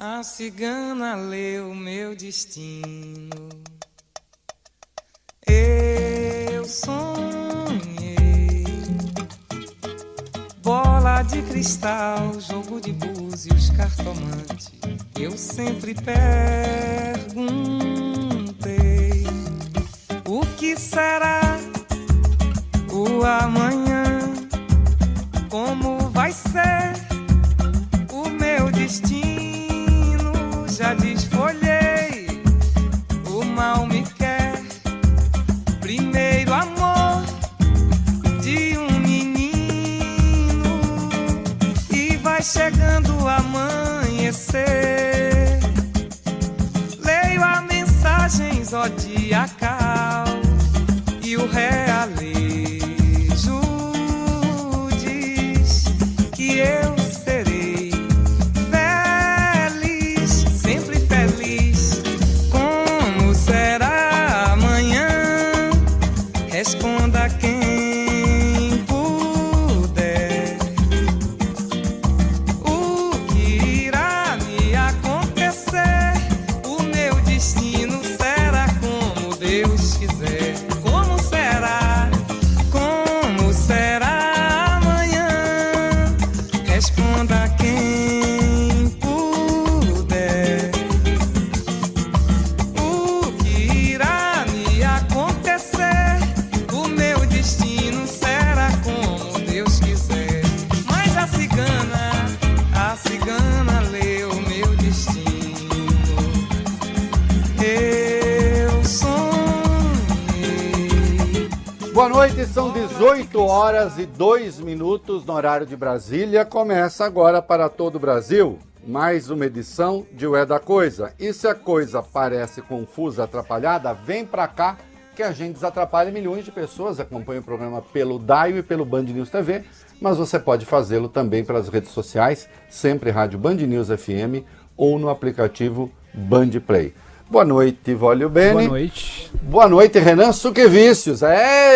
A cigana leu meu destino. Eu sonhei. Bola de cristal, jogo de búzios, cartomante. Eu sempre perguntei: o que será o amanhã? Como vai ser o meu destino? Já desfolhei, o mal me quer. Primeiro amor de um menino, e vai chegando o amanhecer. Leio a mensagem zodiacal e o realejo diz que eu serei feliz, sempre feliz. Como será amanhã? Responda quem puder. O que irá me acontecer? O meu destino será como Deus quiser. Como será? Como será amanhã? Responda quem puder. O que irá me acontecer? O meu destino será como Deus quiser. Mas a cigana leu meu destino. Eu sonhei. Boa noite, são 18 horas e 2 minutos no horário de Brasília. Começa agora para todo o Brasil mais uma edição de O É da Coisa. E se a coisa parece confusa, atrapalhada, vem pra cá que a gente desatrapalha. Milhões de pessoas acompanham o programa pelo Daio e pelo Band News TV, mas você pode fazê-lo também pelas redes sociais, sempre Rádio Band News FM ou no aplicativo Band Play. Boa noite, Vólio Bene. Boa noite. Boa noite, Renan Suquevicius.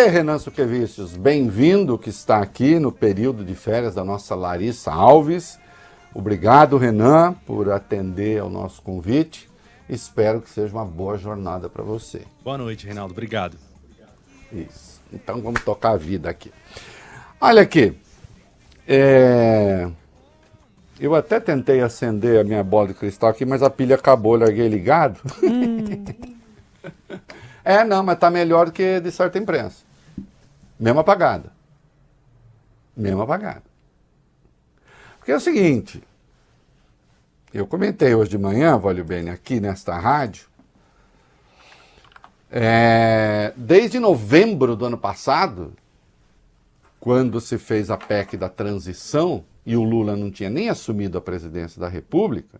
Renan Suquevicius, bem-vindo, que está aqui no período de férias da nossa Larissa Alves. Obrigado, Renan, por atender ao nosso convite. Espero que seja uma boa jornada para você. Boa noite, Reinaldo. Obrigado. Isso. Então vamos tocar a vida aqui. Olha aqui. Eu até tentei acender a minha bola de cristal aqui, mas a pilha acabou, larguei ligado. Não, mas tá melhor que de certa imprensa. Mesmo apagada. Porque é o seguinte, eu comentei hoje de manhã, Vólio Bene, aqui nesta rádio, desde novembro do ano passado, quando se fez a PEC da transição, e o Lula não tinha nem assumido a presidência da República,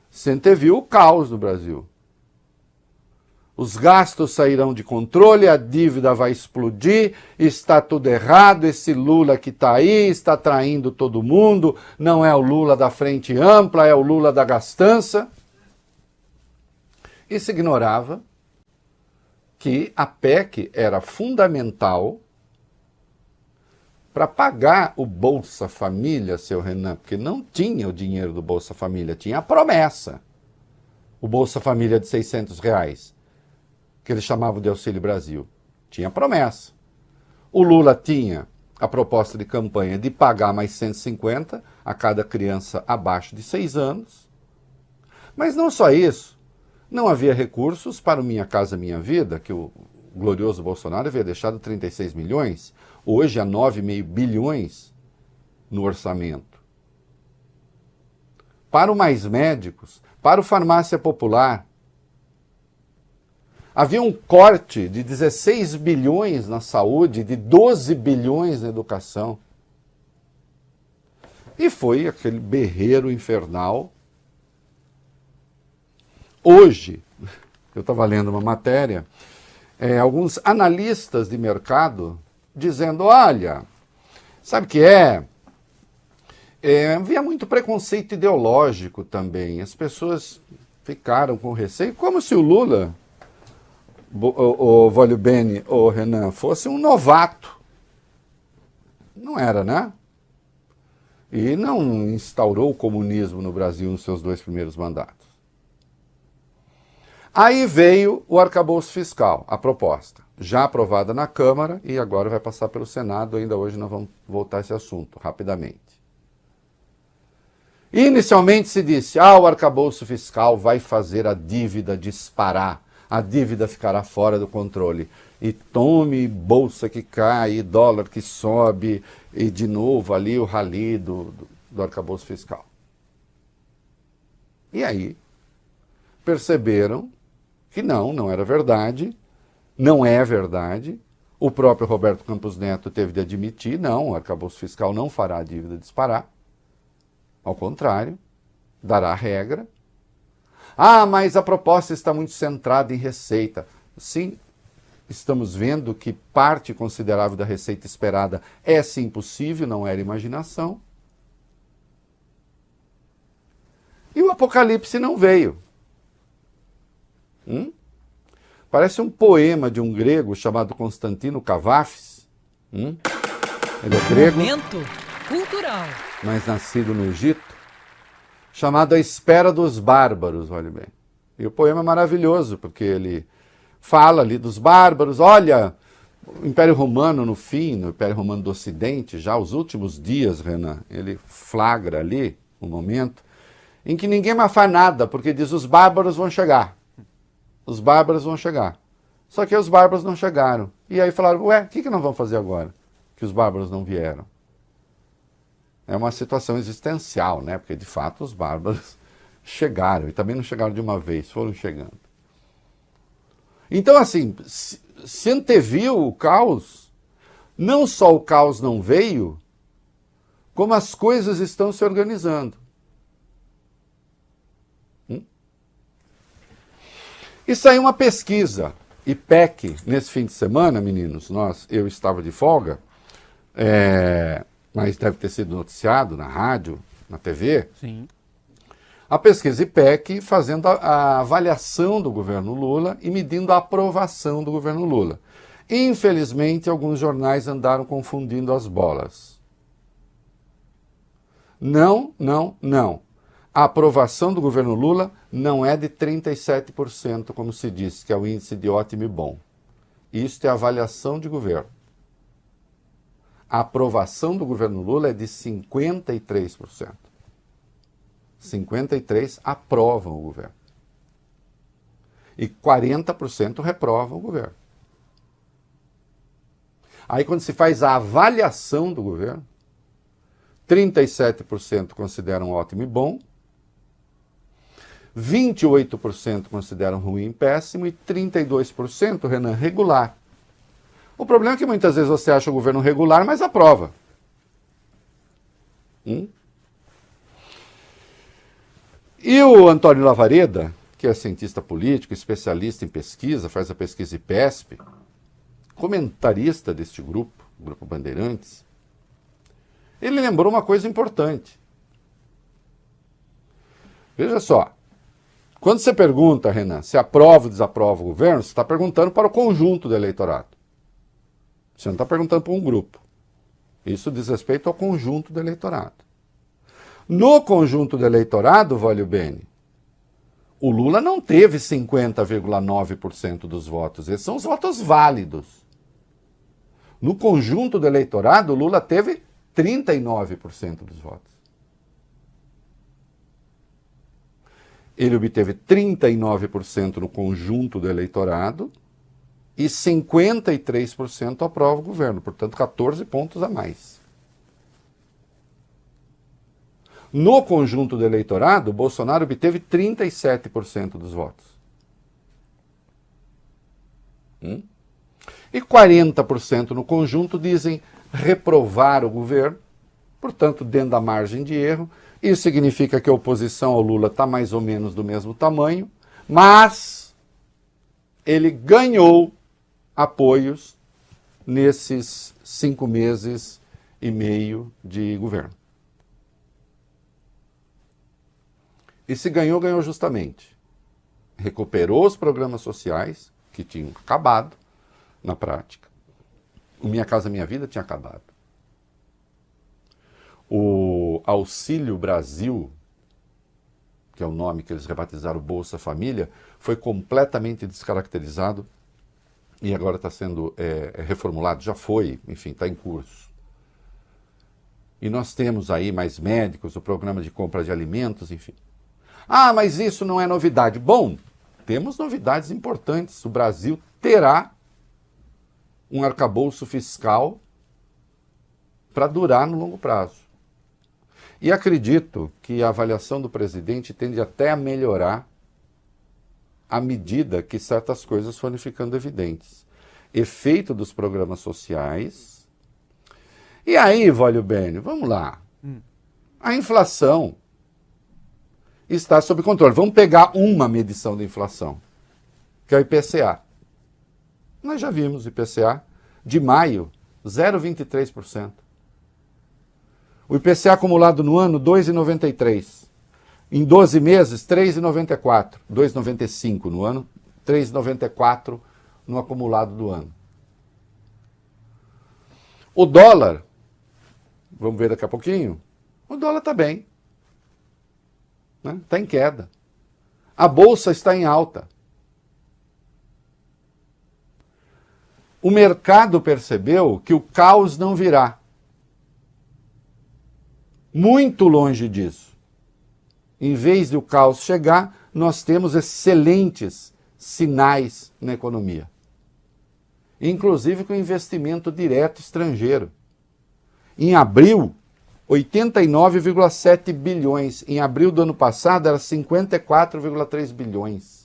você anteviu o caos no Brasil. Os gastos sairão de controle, a dívida vai explodir, está tudo errado, esse Lula que está aí está traindo todo mundo, não é o Lula da frente ampla, é o Lula da gastança. E se ignorava que a PEC era fundamental para pagar o Bolsa Família, seu Renan, porque não tinha o dinheiro do Bolsa Família, tinha a promessa. O Bolsa Família de R$600, que eles chamavam de Auxílio Brasil. Tinha promessa. O Lula tinha a proposta de campanha de pagar mais 150 a cada criança abaixo de 6 anos. Mas não só isso. Não havia recursos para o Minha Casa Minha Vida, que o glorioso Bolsonaro havia deixado 36 milhões, hoje há 9,5 bilhões no orçamento. Para o Mais Médicos, para o Farmácia Popular, havia um corte de 16 bilhões na saúde, de 12 bilhões na educação. E foi aquele berreiro infernal. Hoje, eu estava lendo uma matéria, alguns analistas de mercado dizendo, olha, sabe o que é? Havia muito preconceito ideológico também. As pessoas ficaram com receio, como se o Lula, o Vólio Bene, o Renan, fosse um novato. Não era, né? E não instaurou o comunismo no Brasil nos seus 2 primeiros mandatos. Aí veio o arcabouço fiscal, a proposta, já aprovada na Câmara e agora vai passar pelo Senado. Ainda hoje nós vamos voltar a esse assunto, rapidamente. Inicialmente se disse, o arcabouço fiscal vai fazer a dívida disparar, a dívida ficará fora do controle. E tome bolsa que cai, dólar que sobe, e de novo ali o rally do arcabouço fiscal. E aí perceberam que não era verdade, não é verdade. O próprio Roberto Campos Neto teve de admitir, não, o arcabouço fiscal não fará a dívida disparar. Ao contrário, dará regra. Mas a proposta está muito centrada em receita. Sim, estamos vendo que parte considerável da receita esperada é sim possível, não era imaginação. E o apocalipse não veio. Parece um poema de um grego chamado Constantino Cavafis. Ele é grego, Momento cultural, mas nascido no Egito, chamado A Espera dos Bárbaros, olha bem. E o poema é maravilhoso, porque ele fala ali dos bárbaros. Olha, o Império Romano no fim, no Império Romano do Ocidente, já os últimos dias, Renan, ele flagra ali um momento em que ninguém mais faz nada, porque diz, os bárbaros vão chegar. Os bárbaros vão chegar. Só que os bárbaros não chegaram. E aí falaram, o que nós vamos fazer agora? Que os bárbaros não vieram. É uma situação existencial, né? Porque de fato os bárbaros chegaram. E também não chegaram de uma vez, foram chegando. Então assim, se anteviu o caos, não só o caos não veio, como as coisas estão se organizando. E saiu uma pesquisa, IPEC, nesse fim de semana, meninos, eu estava de folga, mas deve ter sido noticiado na rádio, na TV. Sim. A pesquisa IPEC fazendo a avaliação do governo Lula e medindo a aprovação do governo Lula. Infelizmente, alguns jornais andaram confundindo as bolas. Não. A aprovação do governo Lula não é de 37%, como se diz, que é o índice de ótimo e bom. Isto é avaliação de governo. A aprovação do governo Lula é de 53%. 53% aprovam o governo. E 40% reprovam o governo. Aí quando se faz a avaliação do governo, 37% consideram ótimo e bom, 28% consideram ruim e péssimo e 32%, Renan, regular. O problema é que muitas vezes você acha o governo regular, mas aprova. E o Antônio Lavareda, que é cientista político, especialista em pesquisa, faz a pesquisa IPESP, comentarista deste grupo, Grupo Bandeirantes, ele lembrou uma coisa importante. Veja só, quando você pergunta, Renan, se aprova ou desaprova o governo, você está perguntando para o conjunto do eleitorado. Você não está perguntando para um grupo. Isso diz respeito ao conjunto do eleitorado. No conjunto do eleitorado, Vólio Bene, o Lula não teve 50,9% dos votos. Esses são os votos válidos. No conjunto do eleitorado, o Lula teve 39% dos votos. Ele obteve 39% no conjunto do eleitorado e 53% aprova o governo, portanto 14 pontos a mais. No conjunto do eleitorado, Bolsonaro obteve 37% dos votos. E 40% no conjunto dizem reprovar o governo, portanto dentro da margem de erro. Isso significa que a oposição ao Lula está mais ou menos do mesmo tamanho, mas ele ganhou apoios nesses 5 meses e meio de governo. E se ganhou, ganhou justamente. Recuperou os programas sociais, que tinham acabado na prática. O Minha Casa Minha Vida tinha acabado. o Auxílio Brasil, que é o nome que eles rebatizaram Bolsa Família, foi completamente descaracterizado e agora está sendo reformulado, já foi, enfim, está em curso. E nós temos aí mais médicos, o programa de compra de alimentos, enfim. Ah, mas isso não é novidade. Bom, temos novidades importantes. O Brasil terá um arcabouço fiscal para durar no longo prazo. E acredito que a avaliação do presidente tende até a melhorar à medida que certas coisas forem ficando evidentes. Efeito dos programas sociais. E aí, Vólio Bene, vamos lá. A inflação está sob controle. Vamos pegar uma medição da inflação, que é o IPCA. Nós já vimos o IPCA de maio, 0,23%. O IPCA acumulado no ano, 2,93%. Em 12 meses, 3,94%. 2,95% no ano, 3,94% no acumulado do ano. O dólar, vamos ver daqui a pouquinho, o dólar está bem. Está em queda. A bolsa está em alta. O mercado percebeu que o caos não virá. Muito longe disso. Em vez de o caos chegar, nós temos excelentes sinais na economia. Inclusive com investimento direto estrangeiro. Em abril, 89,7 bilhões. Em abril do ano passado, era 54,3 bilhões.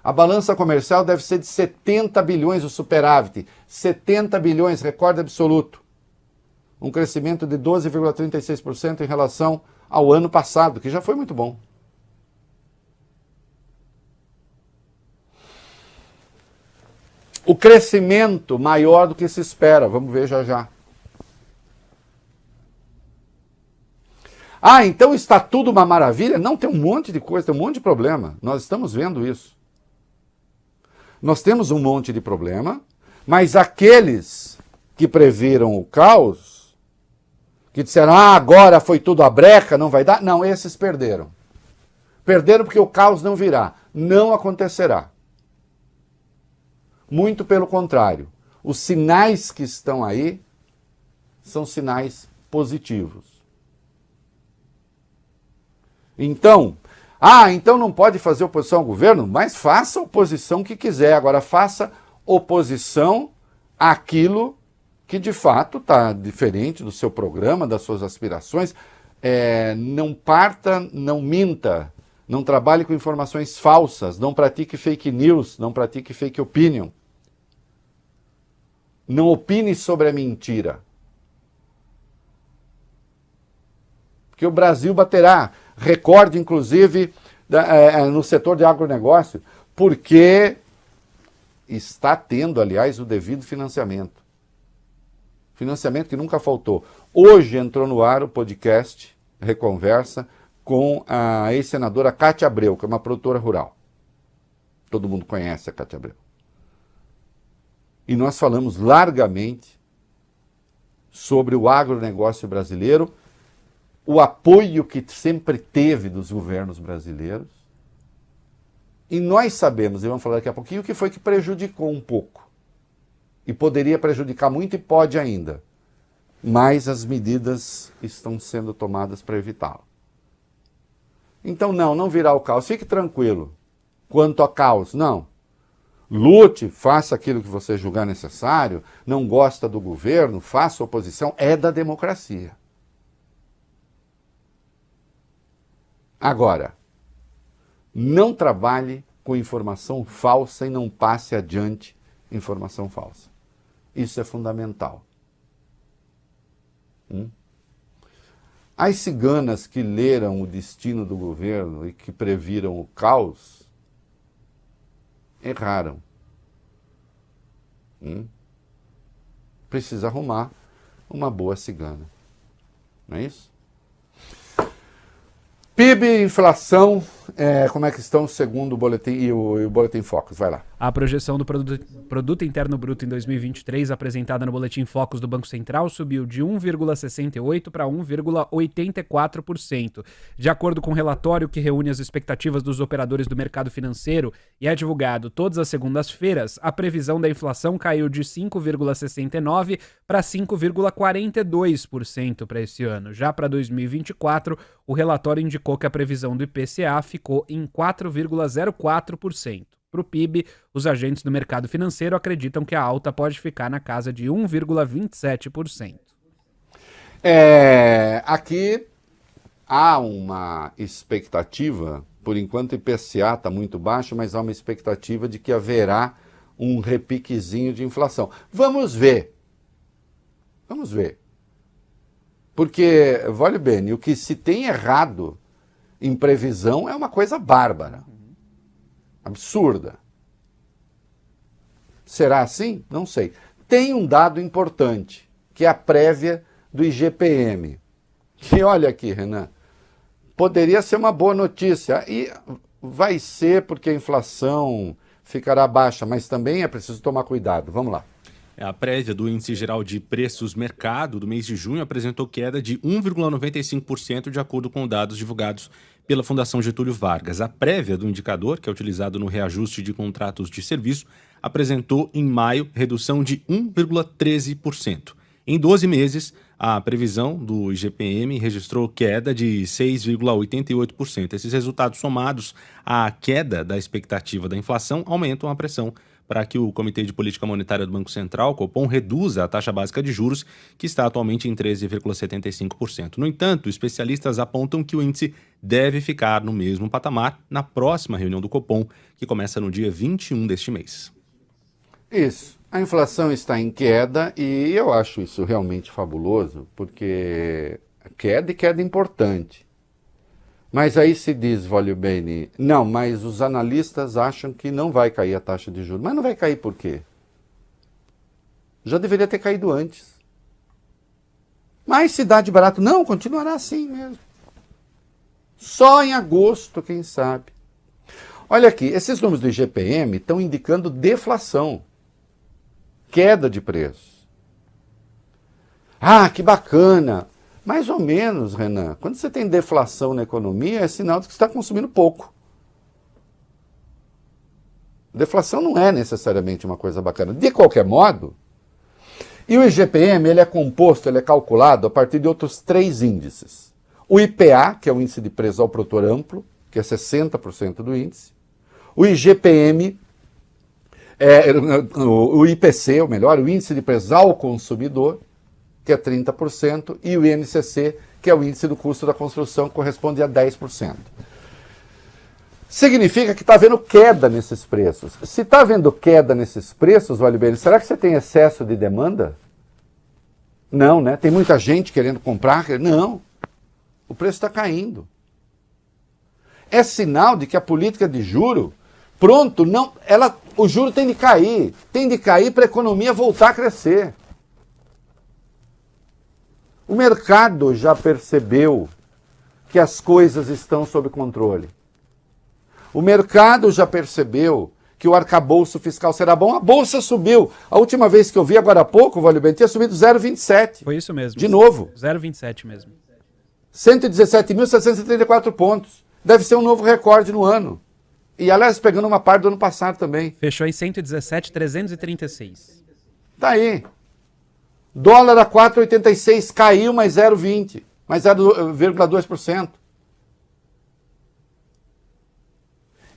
A balança comercial deve ser de 70 bilhões o superávit. 70 bilhões, recorde absoluto. Um crescimento de 12,36% em relação ao ano passado, que já foi muito bom. O crescimento maior do que se espera, vamos ver já já. Ah, então está tudo uma maravilha? Não, tem um monte de coisa, tem um monte de problema. Nós estamos vendo isso. Nós temos um monte de problema, mas aqueles que previram o caos, que disseram, agora foi tudo a breca, não vai dar. Não, esses perderam. Perderam porque o caos não virá. Não acontecerá. Muito pelo contrário. Os sinais que estão aí são sinais positivos. Então, então não pode fazer oposição ao governo? Mas faça a oposição que quiser. Agora faça oposição àquilo que de fato está diferente do seu programa, das suas aspirações. Não parta, não minta, não trabalhe com informações falsas, não pratique fake news, não pratique fake opinion. Não opine sobre a mentira. Porque o Brasil baterá recorde, inclusive, no setor de agronegócio, porque está tendo, aliás, o devido financiamento. Financiamento que nunca faltou. Hoje entrou no ar o podcast Reconversa com a ex-senadora Cátia Abreu, que é uma produtora rural. Todo mundo conhece a Cátia Abreu. E nós falamos largamente sobre o agronegócio brasileiro, o apoio que sempre teve dos governos brasileiros. E nós sabemos, e vamos falar daqui a pouquinho, o que foi que prejudicou um pouco. E poderia prejudicar muito e pode ainda. Mas as medidas estão sendo tomadas para evitá-lo. Então não virá o caos. Fique tranquilo. Quanto a caos, não. Lute, faça aquilo que você julgar necessário. Não gosta do governo, faça oposição. É da democracia. Agora, não trabalhe com informação falsa e não passe adiante informação falsa. Isso é fundamental. As ciganas que leram o destino do governo e que previram o caos, erraram. Precisa arrumar uma boa cigana. Não é isso? PIB, inflação, como é que estão segundo o boletim e o Boletim Focus? Vai lá. A projeção do Produto Interno Bruto em 2023, apresentada no Boletim Focus do Banco Central, subiu de 1,68% para 1,84%. De acordo com o relatório que reúne as expectativas dos operadores do mercado financeiro e é divulgado todas as segundas-feiras, a previsão da inflação caiu de 5,69% para 5,42% para esse ano. Já para 2024, o relatório indicou que a previsão do IPCA ficou em 4,04%. Para o PIB, os agentes do mercado financeiro acreditam que a alta pode ficar na casa de 1,27%. Aqui há uma expectativa, por enquanto o IPCA está muito baixo, mas há uma expectativa de que haverá um repiquezinho de inflação. Vamos ver. Vamos ver. Porque, olha bem, o que se tem errado em previsão é uma coisa bárbara. Absurda. Será assim? Não sei. Tem um dado importante, que é a prévia do IGPM. Que olha aqui, Renan, poderia ser uma boa notícia. E vai ser porque a inflação ficará baixa, mas também é preciso tomar cuidado. Vamos lá. A prévia do Índice Geral de Preços Mercado do mês de junho apresentou queda de 1,95% de acordo com dados divulgados pela Fundação Getúlio Vargas. A prévia do indicador, que é utilizado no reajuste de contratos de serviço, apresentou em maio redução de 1,13%. Em 12 meses, a previsão do IGPM registrou queda de 6,88%. Esses resultados somados à queda da expectativa da inflação aumentam a pressão para que o Comitê de Política Monetária do Banco Central, Copom, reduza a taxa básica de juros, que está atualmente em 13,75%. No entanto, especialistas apontam que o índice deve ficar no mesmo patamar na próxima reunião do Copom, que começa no dia 21 deste mês. Isso. A inflação está em queda e eu acho isso realmente fabuloso, porque queda importante. Mas aí se diz, Volio Bene, não, mas os analistas acham que não vai cair a taxa de juros. Mas não vai cair por quê? Já deveria ter caído antes. Mas se dá de barato, não, continuará assim mesmo. Só em agosto, quem sabe. Olha aqui, esses números do IGPM estão indicando deflação. Queda de preços. Ah, que bacana! Mais ou menos, Renan. Quando você tem deflação na economia, é sinal de que você está consumindo pouco. Deflação não é necessariamente uma coisa bacana. De qualquer modo, e o IGPM ele é composto, ele é calculado a partir de outros 3 índices. O IPA, que é o índice de preço ao produtor amplo, que é 60% do índice. O IGPM, o IPC, ou melhor, o índice de preço ao consumidor, que é 30%, e o INCC, que é o índice do custo da construção, que corresponde a 10%. Significa que está havendo queda nesses preços. Se está havendo queda nesses preços, vale bem, será que você tem excesso de demanda? Não, né? Tem muita gente querendo comprar? Não. O preço está caindo. É sinal de que a política de juro, pronto, não, o juro tem de cair para a economia voltar a crescer. O mercado já percebeu que as coisas estão sob controle. O mercado já percebeu que o arcabouço fiscal será bom. A bolsa subiu. A última vez que eu vi, agora há pouco, Valeu Bem, tinha subido 0,27. Foi isso mesmo. De novo. 0,27 mesmo. 117.734 pontos. Deve ser um novo recorde no ano. E, aliás, pegando uma parte do ano passado também. Fechou em 117.336. Tá aí. Dólar a 4,86 caiu mais 0,20, mais 0,2%.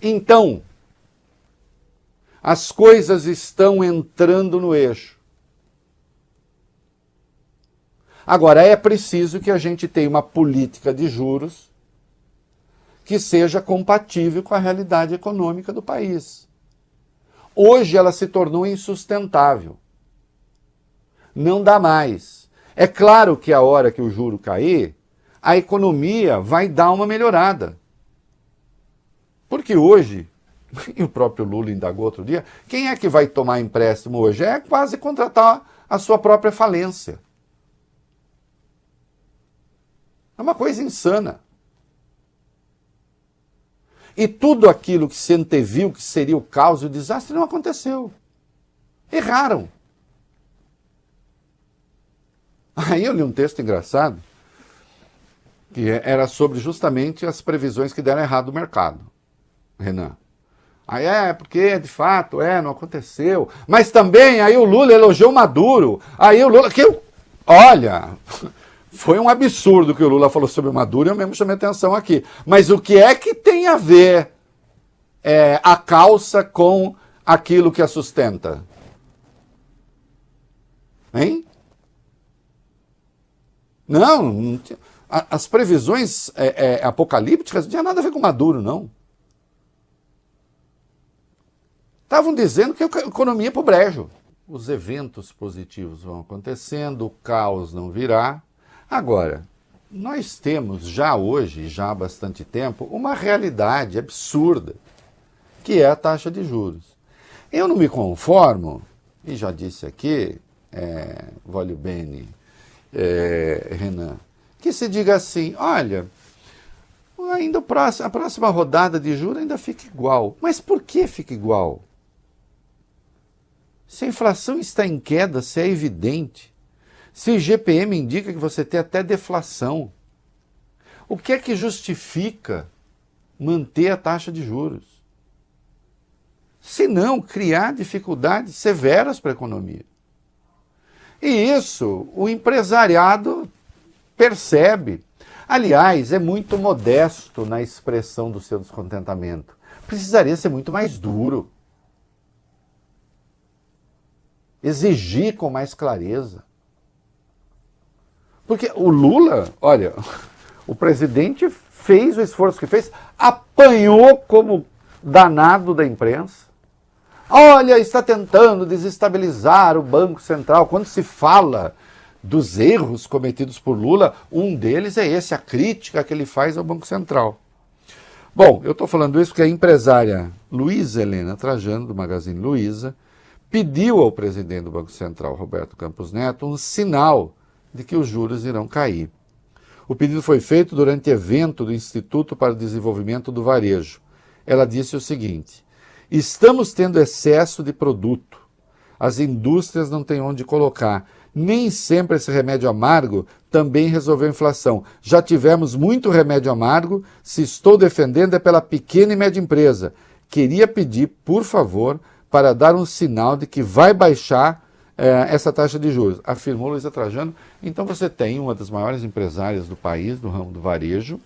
Então, as coisas estão entrando no eixo. Agora, é preciso que a gente tenha uma política de juros que seja compatível com a realidade econômica do país. Hoje ela se tornou insustentável. Não dá mais. É claro que a hora que o juro cair, a economia vai dar uma melhorada. Porque hoje, e o próprio Lula indagou outro dia, quem é que vai tomar empréstimo hoje? É quase contratar a sua própria falência. É uma coisa insana. E tudo aquilo que se anteviu que seria o caos e o desastre não aconteceu. Erraram. Aí eu li um texto engraçado, que era sobre justamente as previsões que deram errado no mercado, Renan. Aí porque de fato, não aconteceu. Mas também, aí o Lula elogiou o Maduro. Aí o Lula, olha, foi um absurdo o que o Lula falou sobre o Maduro, eu mesmo chamei atenção aqui. Mas o que é que tem a ver a calça com aquilo que a sustenta? Hein? Não, as previsões apocalípticas não tinha nada a ver com Maduro, não. Estavam dizendo que a economia é pro brejo. Os eventos positivos vão acontecendo, o caos não virá. Agora, nós temos já hoje, já há bastante tempo, uma realidade absurda, que é a taxa de juros. Eu não me conformo, e já disse aqui, voglio bene, Renan, que se diga assim, olha, ainda a próxima rodada de juros ainda fica igual. Mas por que fica igual? Se a inflação está em queda, se é evidente. Se o IGPM indica que você tem até deflação. O que é que justifica manter a taxa de juros? Se não, criar dificuldades severas para a economia. E isso o empresariado percebe. Aliás, é muito modesto na expressão do seu descontentamento. Precisaria ser muito mais duro. Exigir com mais clareza. Porque o Lula, olha, o presidente fez o esforço que fez, apanhou como danado da imprensa. Olha, está tentando desestabilizar o Banco Central. Quando se fala dos erros cometidos por Lula, um deles é esse, a crítica que ele faz ao Banco Central. Bom, eu estou falando isso porque a empresária Luísa Helena Trajano, do Magazine Luiza, pediu ao presidente do Banco Central, Roberto Campos Neto, um sinal de que os juros irão cair. O pedido foi feito durante evento do Instituto para o Desenvolvimento do Varejo. Ela disse o seguinte: estamos tendo excesso de produto. As indústrias não têm onde colocar. Nem sempre esse remédio amargo também resolveu a inflação. Já tivemos muito remédio amargo. Se estou defendendo é pela pequena e média empresa. Queria pedir, por favor, para dar um sinal de que vai baixar essa taxa de juros, afirmou Luísa Trajano. Então você tem uma das maiores empresárias do país, do ramo do varejo,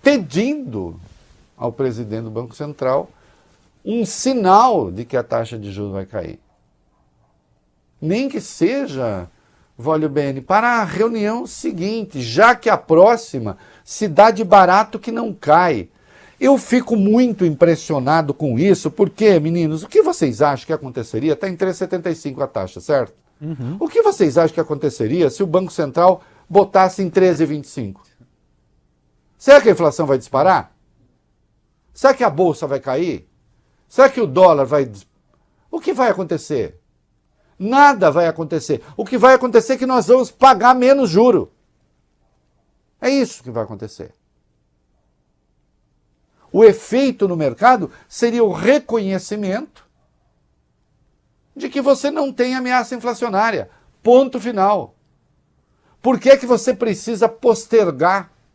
pedindo ao presidente do Banco Central um sinal de que a taxa de juros vai cair. Nem que seja, voglio bene, para a reunião seguinte, já que a próxima se dá de barato que não cai. Eu fico muito impressionado com isso, porque, meninos, o que vocês acham que aconteceria? Está em 3,75 a taxa, certo? Uhum. O que vocês acham que aconteceria se o Banco Central botasse em 13,25? Será que a inflação vai disparar? Será que a bolsa vai cair? Será que o dólar vai... O que vai acontecer? Nada vai acontecer. O que vai acontecer é que nós vamos pagar menos juro. É isso que vai acontecer. O efeito no mercado seria o reconhecimento de que você não tem ameaça inflacionária. Ponto final. Por que é que você precisa postergar